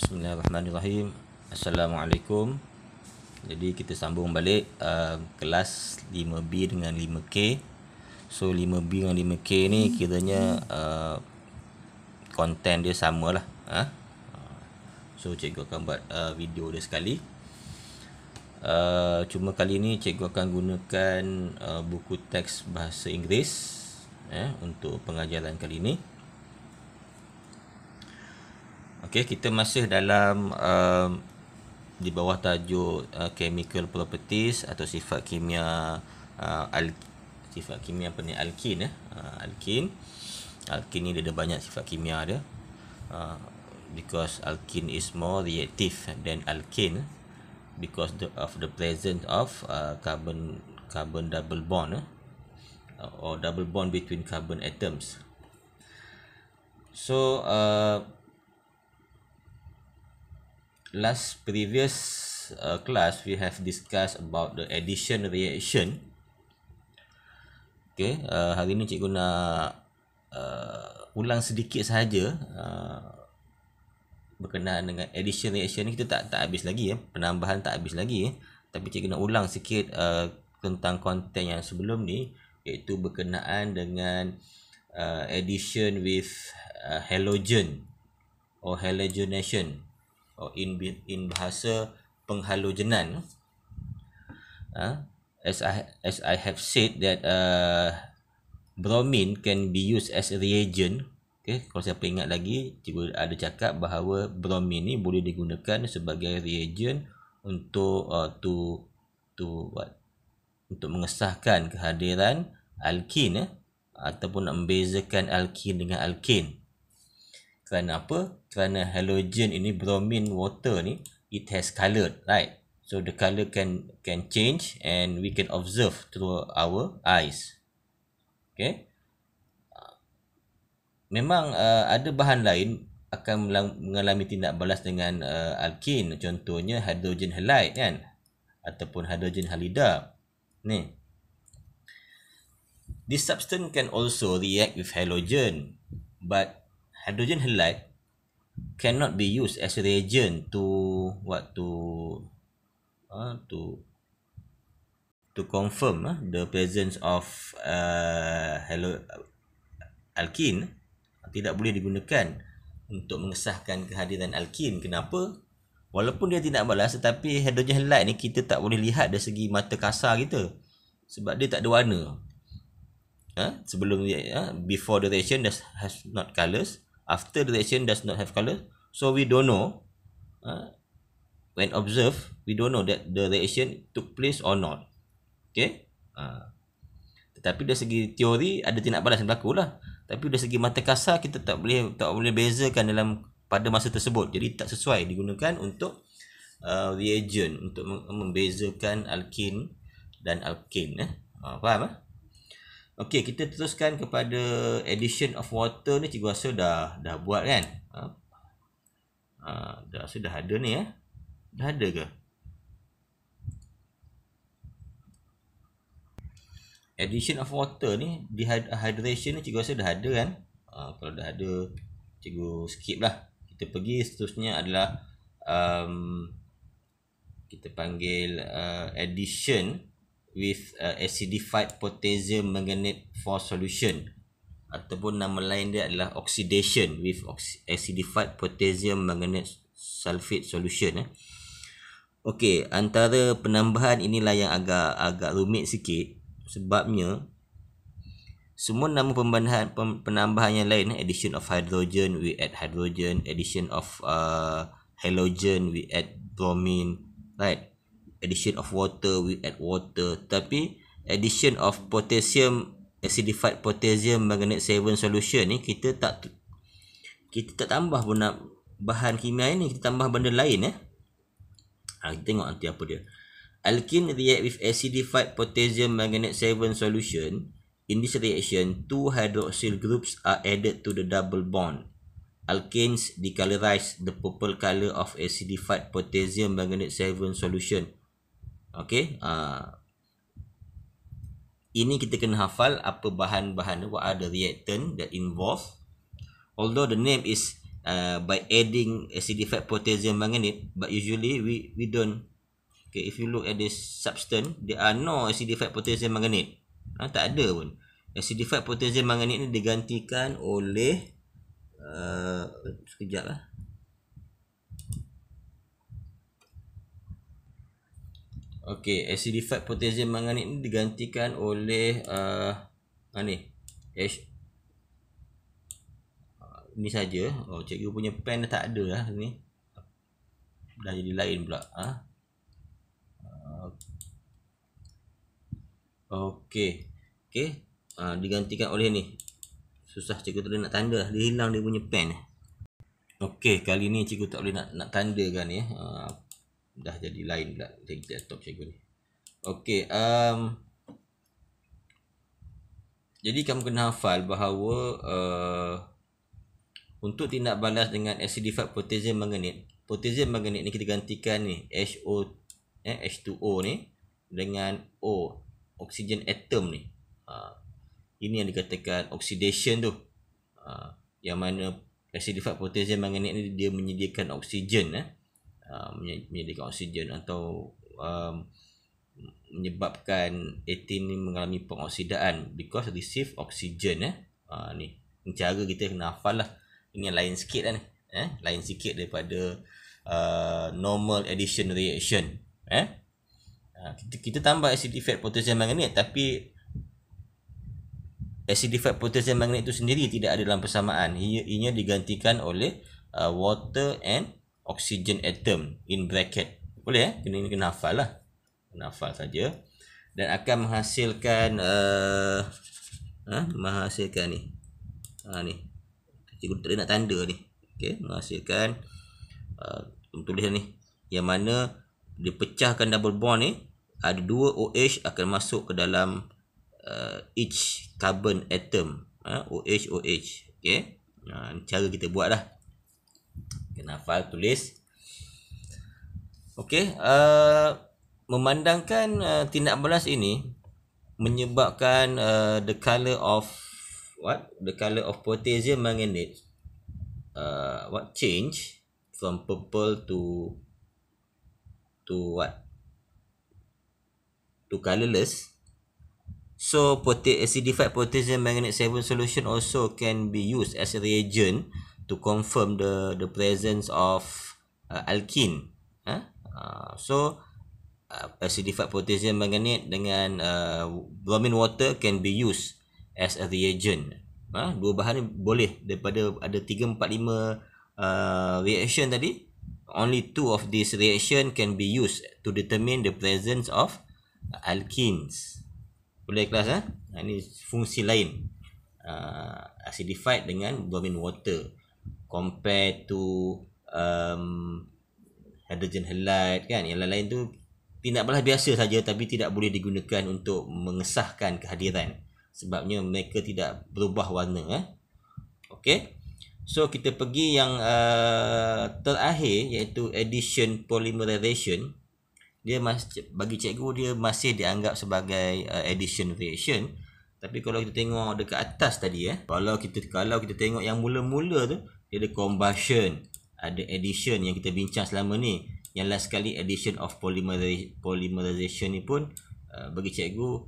Bismillahirrahmanirrahim. Assalamualaikum. Jadi kita sambung balik kelas 5B dengan 5K. So 5B dengan 5K ni kiranya konten dia samalah. So cikgu akan buat video dia sekali. Cuma kali ni cikgu akan gunakan buku teks bahasa Inggeris untuk pengajaran kali ni. Okey, kita masih dalam di bawah tajuk chemical properties atau sifat kimia sifat kimia apa ni, alkin alkin. Alkin ni dia ada banyak sifat kimia dia. Because alkin is more reactive than alkane because of the presence of carbon double bond or double bond between carbon atoms. So previous class we have discussed about the addition reaction. Okay, hari ni cikgu nak ulang sedikit sahaja berkenaan dengan addition reaction ni. Kita tak habis lagi penambahan tak habis lagi tapi cikgu nak ulang sikit tentang konten yang sebelum ni, iaitu berkenaan dengan addition with halogen or halogenation, or in bahasa penghalogenan. As I have said that bromine can be used as a reagent. Okay, kalau siapa ingat lagi, cikgu ada cakap bahawa bromine ni boleh digunakan sebagai reagent untuk untuk mengesahkan kehadiran alkin ataupun nak membezakan alkin dengan alkane. Kerana apa? Kerana halogen ini, bromine water ni, it has color, right? So the color can change and we can observe through our eyes. Okay? Memang ada bahan lain akan mengalami tindak balas dengan alkane. Contohnya hydrogen halide kan, ataupun hydrogen halida. Ni. This substance can also react with halogen, but hydrogen halide cannot be used as a reagent to confirm the presence of alkene. Tidak boleh digunakan untuk mengesahkan kehadiran alkene. Kenapa? Walaupun dia tidak balas, tetapi hydrogen halide ni kita tak boleh lihat dari segi mata kasar kita, sebab dia tak ada warna. Sebelum dia before the reaction has not colors, after the reaction does not have color, so we don't know when observed, we don't know that the reaction took place or not. Okay, tetapi dari segi teori ada tindak balas yang berlaku lah, tapi dari segi mata kasar kita tak boleh bezakan pada masa tersebut. Jadi tak sesuai digunakan untuk reagent untuk membezakan alkene dan alkane. Faham? Okey, kita teruskan kepada addition of water ni. Cikgu rasa dah buat kan? Sudah ada ni Dah ada ke? Addition of water ni, dehydration ni cikgu rasa dah ada kan? Kalau dah ada, cikgu skip lah. Kita pergi seterusnya adalah kita panggil addition with acidified potassium manganate for solution, ataupun nama lain dia adalah oxidation with acidified potassium manganate sulfate solution. Okey, antara penambahan inilah yang agak rumit sikit, sebabnya semua nama penambahan yang lain, addition of hydrogen, we add hydrogen, addition of halogen, we add bromine, right? Addition of water, we add water. Tapi addition of potassium, acidified potassium manganate 7 solution ni, kita tak tambah bahan kimia ni, kita tambah benda lain. Kita tengok nanti apa dia. Alkene react with acidified potassium manganate 7 solution. In this reaction, 2 hydroxyl groups are added to the double bond. Alkanes decolorize the purple color of acidified potassium manganate 7 solution. Okay, ini kita kena hafal apa bahan-bahan, what are the reactant that involved. Although the name is by adding acidified potassium manganate, but usually we don't. Okay, if you look at this substance, there are no acidified potassium manganate. Tak ada pun. Acidified potassium manganate ni digantikan oleh sekejap lah. Okay, acidified potassium manganate ni digantikan oleh ni saja. Cikgu punya pen dah tak ada lah ni. Dah jadi lain pula. Okey. Digantikan oleh ni. Susah cikgu tak boleh nak tanda. Dia hilang dia punya pen. Okey, kali ni cikgu tak boleh nak tandakan ni. Dah jadi lain pula laptop cikgu ni. Okey, jadi kamu kena hafal bahawa untuk tindak balas dengan acidified potassium manganate ni kita gantikan ni H2O ni dengan O, oksigen atom ni. Ini yang dikatakan oxidation tu. Yang mana acidified potassium manganate ni dia menyediakan oksigen, menyediakan oksigen atau menyebabkan etin ni mengalami pengoksidaan because receive oxygen. Ni cara kita kena hafal lah. Ini yang lain sikit lah ni. Lain sikit daripada normal addition reaction. Kita tambah acidified potassium manganate, tapi acidified potassium manganate itu sendiri tidak ada dalam persamaan. Ianya digantikan oleh water and oxygen atom in bracket. Boleh kena hafal lah. Kena hafal saja. Dan akan menghasilkan menghasilkan ni. Ni. Cikgu tak ada nak tanda ni. Okey, menghasilkan tulisan ni. Yang mana dipecahkan double bond ni, ada 2 OH akan masuk ke dalam each carbon atom. OH. Okey. Cara kita buat lah. Kena hafal, tulis. Okey, memandangkan tindak balas ini menyebabkan the color of potassium manganate change from purple to colorless. So acidified potassium manganate 7 solution also can be used as a reagent to confirm the presence of alkene. So acidified potassium manganate dengan bromine water can be used as a reagent. Dua bahan ni boleh, daripada ada 3, 4, 5 reaction tadi, only 2 of these reaction can be used to determine the presence of alkenes. Boleh kelas? Ini fungsi lain acidified dengan bromine water compared to hydrogen halide kan. Yang lain tu tindak balas biasa saja, tapi tidak boleh digunakan untuk mengesahkan kehadiran, sebabnya mereka tidak berubah warna. Okey, so kita pergi yang terakhir, iaitu addition polymerization. Dia bagi cikgu dia masih dianggap sebagai addition reaction, tapi kalau kita tengok dekat atas tadi, kalau kita tengok yang mula-mula tu, dia ada combustion, ada addition yang kita bincang selama ni. Yang last sekali addition of polymerization ni pun bagi cikgu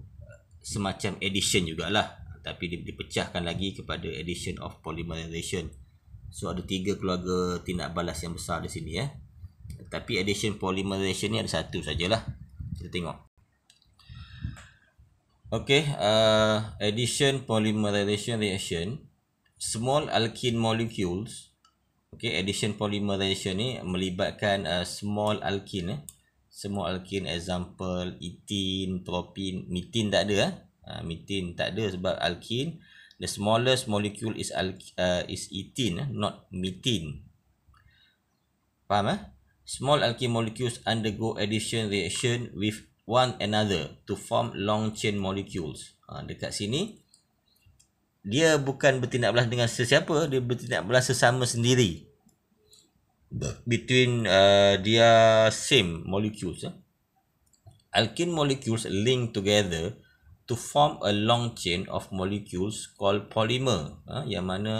semacam addition jugalah, tapi dipecahkan lagi kepada addition of polymerization. So ada 3 keluarga tindak balas yang besar di sini. Tapi addition polymerization ni ada satu sajalah. Kita tengok. Okay, addition polymerization reaction, small alkene molecules. Okay, addition polymerization ni melibatkan small alkene. Small alkene, example ethene, propene. Methane tak ada. Methane tak ada sebab alkene. The smallest molecule is ethene, not methane. Faham? Small alkene molecules undergo addition reaction with one another to form long chain molecules. Dekat sini dia bukan bertindak balas dengan sesiapa, dia bertindak balas sesama sendiri. Between their same molecules. Alkene molecules link together to form a long chain of molecules called polymer. Yang mana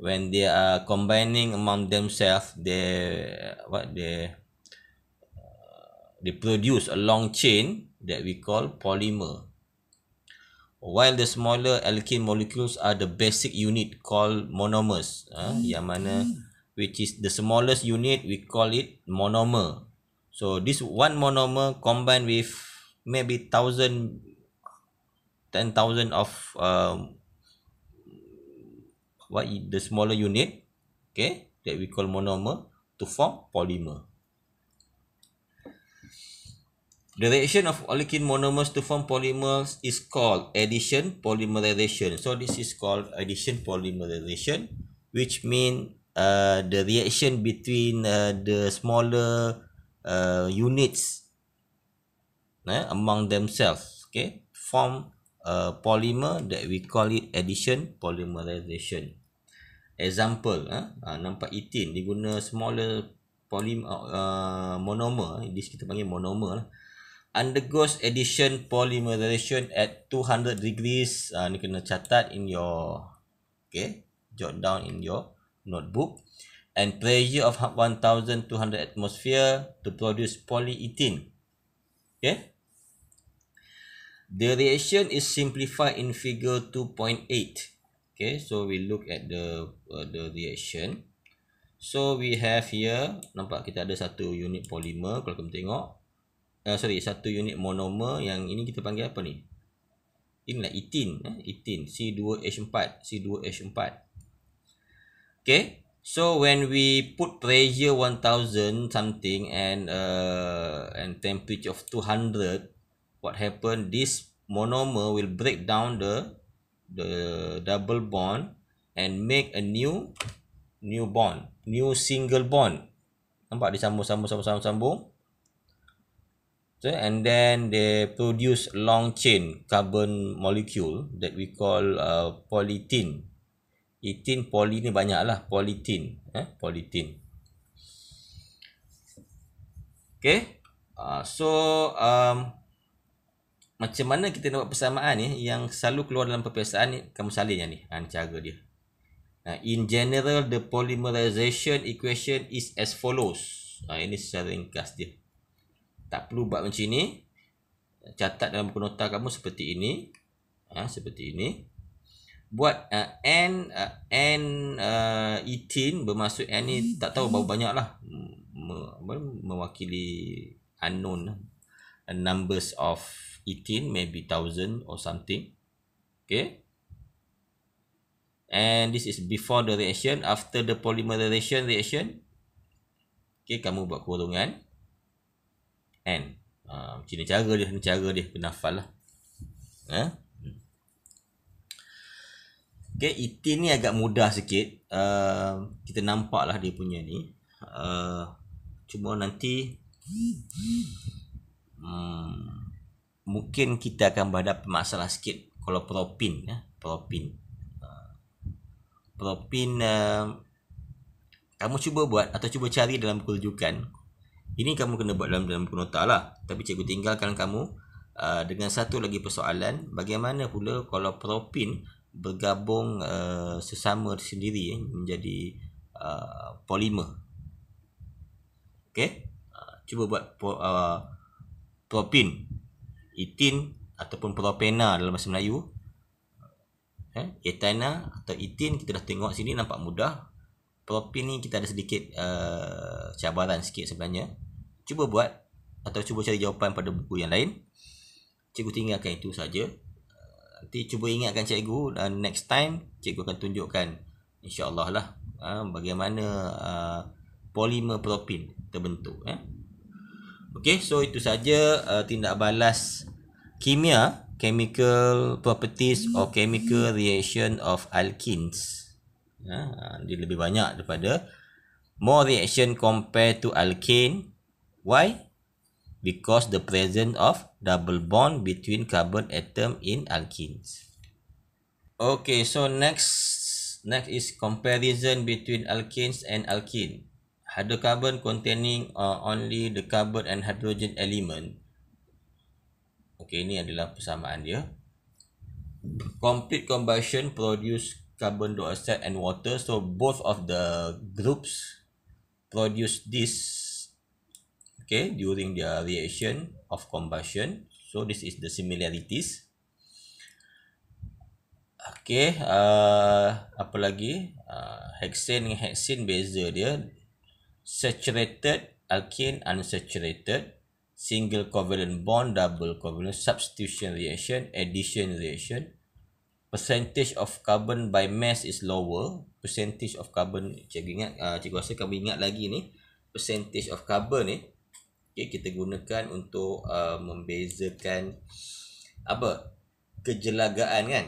when they are combining among themselves, they produce a long chain that we call polymer. While the smaller alkene molecules are the basic unit called monomers, yang mana which is the smallest unit, we call it monomer. So this one monomer combined with maybe 10,000 of the smaller unit, okay, that we call monomer, to form polymer. The reaction of alkene monomers to form polymers is called addition polymerization. So this is called addition polymerization, which means the reaction between the smaller units among themselves, okay, form a polymer that we call it addition polymerization. Example, nampak ethene dia guna smaller monomer, this kita panggil monomer lah, undergoes addition polymerization at 200 degrees. Ni kena catat in your, okay, jot down in your notebook, and pressure of 1200 atmosphere to produce polyethylene. Okay, the reaction is simplified in figure 2.8. Okay, so we look at the reaction. So we have here, nampak kita ada satu unit polymer. Kalau kamu tengok, satu unit monomer. Yang ini kita panggil apa ni? Inilah ethene, ethene C2H4. Okay, so when we put pressure 1000 something and temperature of 200, what happen? This monomer will break down the double bond and make a new bond, new single bond. Nampak dia sambung. So, and then they produce long chain carbon molecule that we call polyethylene. Ethene, poly ni banyak lah, polyethylene. Polyethylene. Okay. Macam mana kita nak buat persamaan ni? Yang selalu keluar dalam perpiasaan ni, kamu salin yang ni. Cara dia. In general, the polymerization equation is as follows. Ini secara ringkas dia. Tak perlu buat macam ni. Catat dalam buku nota kamu seperti ini. Seperti ini. Buat ethene, bermaksud N ni tak tahu berapa banyak lah. Mewakili unknown numbers of ethene, maybe 1000 or something. Okay. And this is before the reaction. After the polymerization reaction, okay, kamu buat kurungan N. Macam ni cara dia, kena hafal lah. Okay, ethene ni agak mudah sikit. Kita nampak lah dia punya ni. Cuma nanti mungkin kita akan berhadapan masalah sikit kalau propin. Propin kamu cuba buat atau cuba cari dalam buku rujukan. Ini kamu kena buat dalam buku nota lah. Tapi cikgu tinggalkan kamu dengan satu lagi persoalan. Bagaimana pula kalau propin bergabung sesama sendiri menjadi polimer. Okay. Cuba buat propin, ethene ataupun propena dalam bahasa Melayu. Ethana atau ethene kita dah tengok sini, nampak mudah. Propin ni kita ada sedikit cabaran sikit sebenarnya. Cuba buat atau cuba cari jawapan pada buku yang lain. Cikgu tinggalkan itu saja. Nanti cuba ingatkan cikgu, dan next time cikgu akan tunjukkan insya-Allah lah bagaimana polimer propin terbentuk. Okey, so itu saja tindak balas kimia, chemical properties or chemical reaction of alkenes. Dia lebih banyak daripada more reaction compared to alkane. Why? Because the presence of double bond between carbon atom in alkenes. Okay, so next is comparison between alkanes and alkene. Hydrocarbon containing only the carbon and hydrogen element. Okay, ini adalah persamaan dia. Complete combustion produce carbon dioxide and water. So both of the groups produce this, okay, during their reaction of combustion. So this is the similarities. Okay, apa lagi? Hexane dengan hexene beza dia. Saturated, alkene, unsaturated, single covalent bond, double covalent, substitution reaction, addition reaction. Percentage of carbon by mass is lower. Percentage of carbon, cikgu rasa kamu ingat lagi ni. Percentage of carbon ni, okay, kita gunakan untuk membezakan apa? Kejelagaan kan?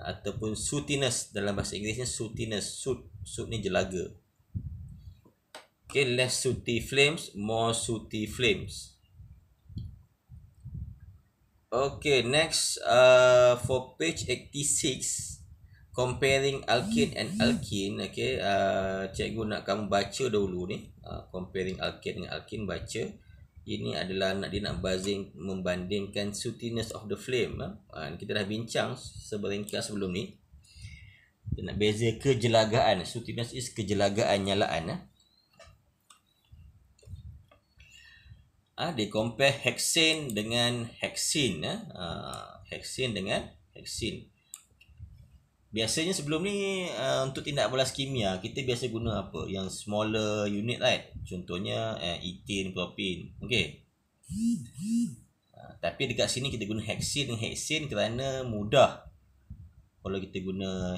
Ataupun sootiness, dalam bahasa Inggerisnya sootiness. Soot ni jelaga. Okay, less sooty flames, more sooty flames. Okay, next for page 86, comparing alkene and alkene. Okay, cikgu nak kamu baca dahulu ni, comparing alkene dengan alkene, baca. Ini adalah dia nak membandingkan sootiness of the flame. Kita dah bincang seberingkas sebelum ni. Dia nak beza kejelagaan. Sootiness is kejelagaan nyalaan. Dia compare hexane dengan hexene. Hexane dengan hexene. Biasanya sebelum ni untuk tindak balas kimia, kita biasa guna apa? Yang smaller unit, right? Contohnya ethane, propane. Okay. Tapi dekat sini kita guna hexane dengan hexane kerana mudah. Kalau kita guna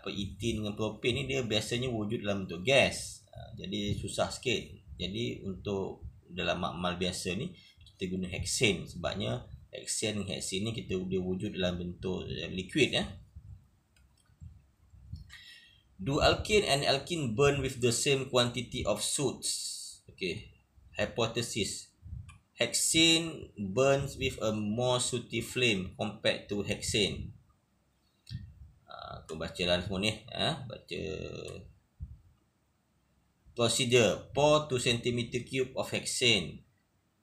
ethane dengan propane ni, dia biasanya wujud dalam bentuk gas. Jadi susah sikit. Jadi untuk dalam makmal biasa ni kita guna hexane, sebabnya hexane dengan hexane ni dia wujud dalam bentuk liquid. Do alkene and alkene burn with the same quantity of soots? Okay, hypothesis. Hexane burns with a more sooty flame compared to hexane. Aku baca lah semua ni. Baca. Procedure. Pour 2 cm³ of hexane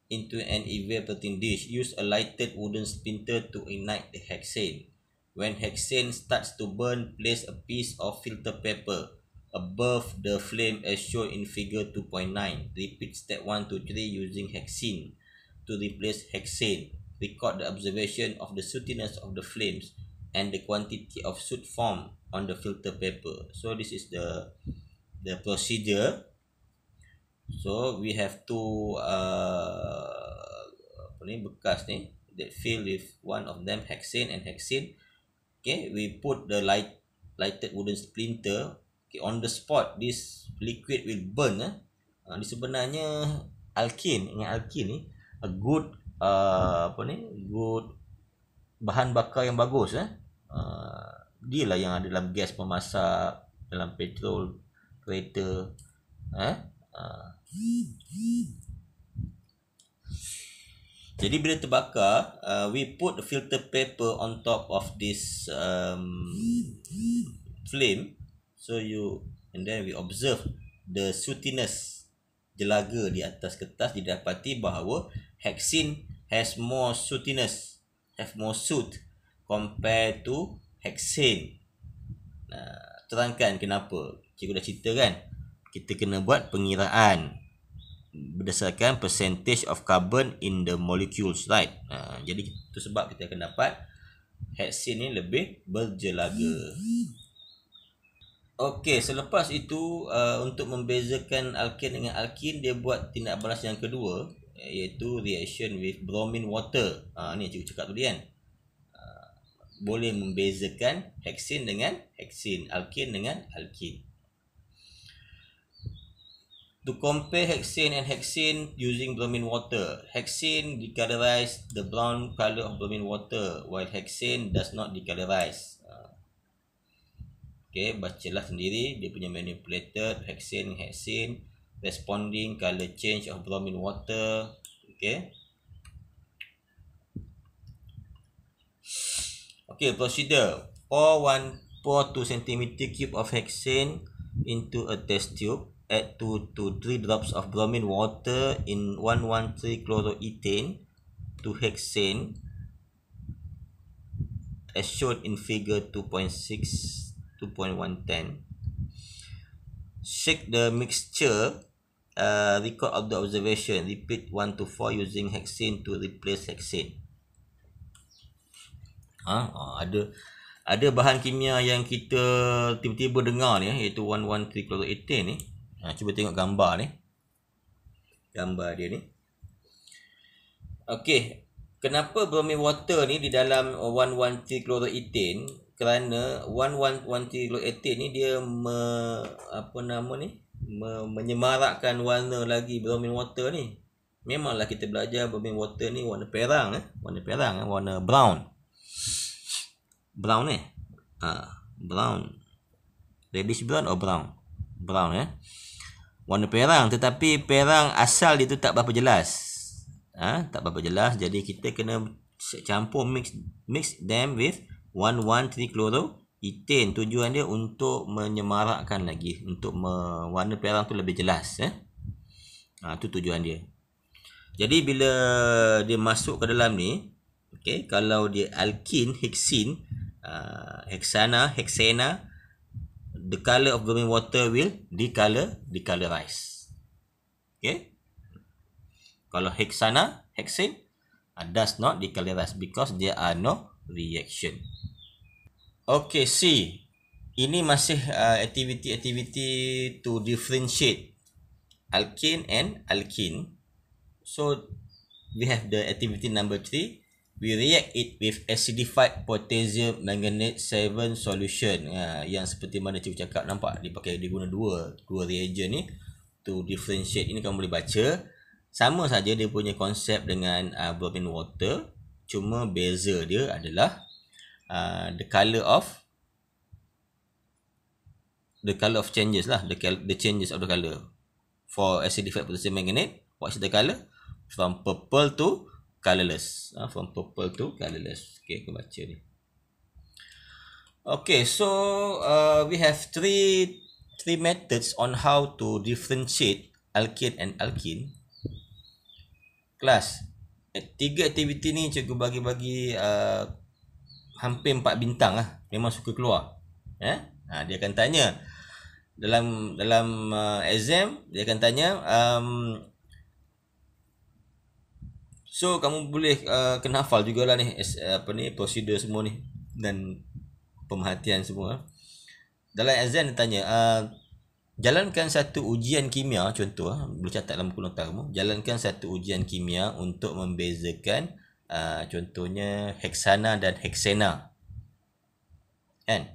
into an evaporating dish. Use a lighted wooden splinter to ignite the hexane. When hexane starts to burn, place a piece of filter paper above the flame as shown in figure 2.9. Repeat step 1 to 3 using hexene to replace hexane. Record the observation of the sootiness of the flames and the quantity of soot formed on the filter paper. So this is the procedure. So we have two bekas ni that fill with one of them hexane and hexene. Okay, we put the lighted wooden splinter. Okay, on the spot this liquid will burn. Ini sebenarnya alkene dengan alkene ni a good good bahan bakar yang bagus. Dia lah yang ada dalam gas memasak, dalam petrol, kereta. Jadi bila terbakar, we put the filter paper on top of this flame. So and then we observe the sootiness, jelaga di atas kertas. Didapati bahawa hexene has more sootiness, have more soot compared to hexane. Terangkan kenapa. Cikgu dah cerita kan, kita kena buat pengiraan berdasarkan percentage of carbon in the molecules, right? Jadi itu sebab kita akan dapat hexane ni lebih berjelaga. Okey, selepas itu untuk membezakan alkene dengan alkene, dia buat tindak balas yang kedua, iaitu reaction with bromine water. Ni cikgu cakap tadi kan. Boleh membezakan hexane dengan hexane, alkene dengan alkene. To compare hexane and hexane using bromine water. Hexane decolorize the brown color of bromine water, while hexane does not decolorize. Okay, bacalah sendiri dia punya manipulated hexane, responding color change of bromine water. Okay. Okay, procedure. Pour 2 cm³ of hexane into a test tube. Add 2 to 3 drops of bromine water in 113 chloroethane to hexane as shown in figure 2.6 2.110. Shake the mixture. Record of the observation. Repeat 1 to 4 using hexane to replace hexane. Ada bahan kimia yang kita tiba-tiba dengar ni, iaitu 113-chloroethane ni. Cuba tengok gambar ni. Gambar dia ni. Okey, kenapa bromine water ni di dalam 113-chloroethane? Kerana 113-chloroethane ni dia menyemarakkan warna lagi bromine water ni. Memanglah kita belajar bromine water ni warna perang, warna brown. Brown ni. Brown. Reddish brown or brown? Brown warna perang, tetapi perang asal dia tu tak berapa jelas. Tak berapa jelas. Jadi kita kena campur mix them with 113-chloroethane. Tujuan dia untuk menyemarakkan lagi, untuk warna perang tu lebih jelas. Tu tujuan dia. Jadi bila dia masuk ke dalam ni, okey, kalau dia alkene, hexene, hexana, the color of bromine water will decolorize. Okay. Kalau hexana, hexane, does not decolorize because there are no reaction. Okay, C. Ini masih activity to differentiate alkane and alkene. So we have the activity number 3. We react it with acidified potassium manganate 7 solution. Yang seperti mana cikgu cakap, nampak dia guna dua reagent ni to differentiate. Ini kamu boleh baca. Sama saja dia punya konsep dengan bromine water, cuma beza dia adalah the color of changes lah, the changes of the color. For acidified potassium manganate, what is the color? From purple to colorless. Okay, aku baca ni. Okay, so we have three methods on how to differentiate alkane and alkene. Kelas, 3 aktiviti ni cikgu bagi hampir 4 bintang lah. Memang suka keluar. Dia akan tanya dalam exam, dia akan tanya so kamu boleh kena hafal jugalah ni prosedur semua ni dan pemerhatian semua. Dalam exam dia tanya jalankan satu ujian kimia, contoh boleh catat dalam buku nota kamu. Jalankan satu ujian kimia untuk membezakan contohnya hexana dan hexena. Kan?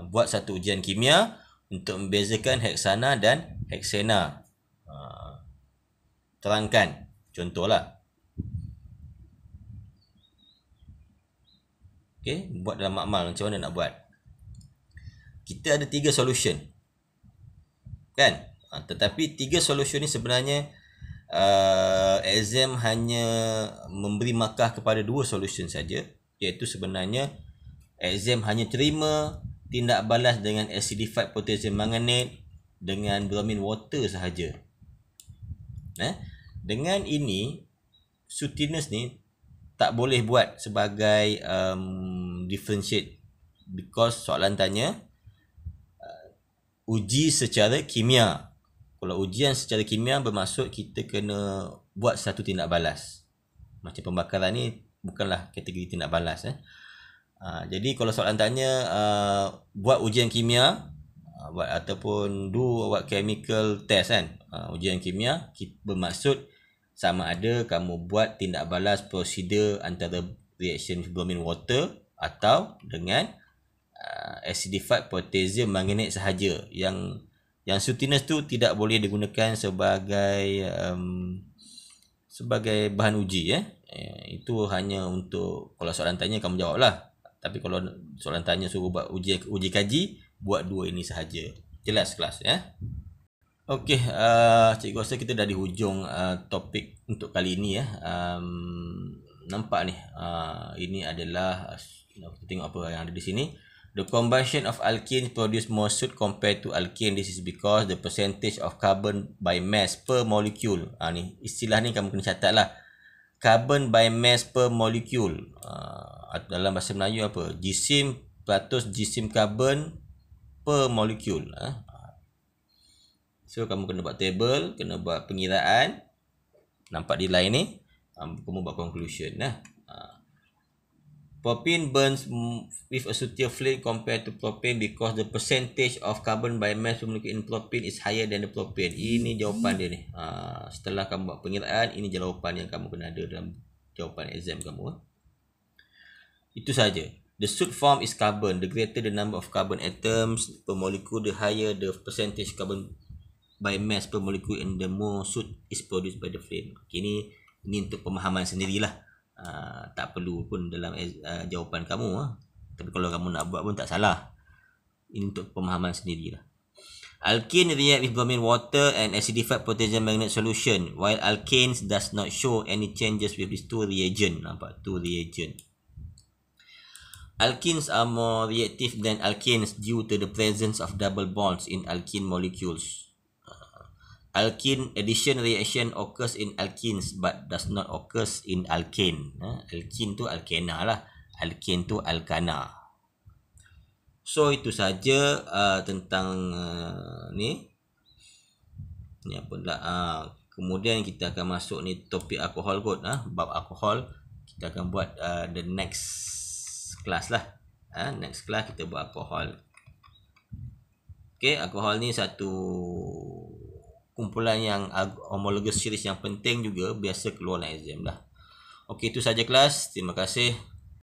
Buat satu ujian kimia untuk membezakan hexana dan hexena. Terangkan contohlah. Okey, buat dalam makmal macam mana nak buat? Kita ada 3 solution. Kan? Tetapi 3 solution ni sebenarnya exam hanya memberi markah kepada 2 solution saja, iaitu sebenarnya exam hanya terima tindak balas dengan acidified potassium manganate dengan bromine water sahaja. Dengan ini Sutines ni tak boleh buat sebagai differentiate, because soalan tanya uji secara kimia. Kalau ujian secara kimia bermaksud kita kena buat satu tindak balas. Macam pembakaran ni bukanlah kategori tindak balas. Jadi kalau soalan tanya buat ujian kimia, ataupun do chemical test kan, ujian kimia, bermaksud sama ada kamu buat tindak balas prosedur antara reaction bromine water atau dengan acidified potassium manganate sahaja. Yang Sutines tu tidak boleh digunakan sebagai bahan uji. Itu hanya untuk kalau soalan tanya kamu jawablah. Tapi kalau soalan tanya suruh buat uji kaji, buat 2 ini sahaja. Jelas kelas Okey, cikgu rasa kita dah di hujung topik untuk kali ini nampak ni, ini adalah kita tengok apa yang ada di sini. The combustion of alkene produce more soot compared to alkane. This is because the percentage of carbon by mass per molecule. Ni istilah ni kamu kena catat lah. Carbon by mass per molecule. Dalam bahasa Melayu apa? Jisim jisim karbon per molekul. So kamu kena buat table, kena buat pengiraan. Nampak di line ni, kamu buat conclusion lah. Propane burns with a sootier flame compared to propane because the percentage of carbon by mass per molecule in propane is higher than the propane. Ini jawapan dia ni. Setelah kamu buat pengiraan, ini jawapan yang kamu kena ada dalam jawapan exam kamu. Itu saja. The soot form is carbon. The greater the number of carbon atoms per molecule, the higher the percentage carbon by mass per molecule and the more soot is produced by the flame. Okay, ini untuk pemahaman sendirilah. Tak perlu pun dalam jawapan kamu. Tapi kalau kamu nak buat pun tak salah. Ini untuk pemahaman sendirilah. Alkene react with bromine water and acidified potassium magnet solution, while alkanes does not show any changes with these two reagent. Nampak? Two reagent. Alkenes are more reactive than alkanes due to the presence of double bonds in alkene molecules. Alkene addition reaction occurs in alkenes but does not occurs in alkane. Alkene tu alkena lah, alkane tu alkana. So itu saja tentang ni apa pula. Kemudian kita akan masuk ni topik alkohol kot. Bab alkohol kita akan buat the next class lah. Next class kita buat alkohol. Okay, alkohol ni satu kumpulan yang homologous series yang penting juga, biasa keluar dalam exam lah. Okey, itu saja kelas. Terima kasih.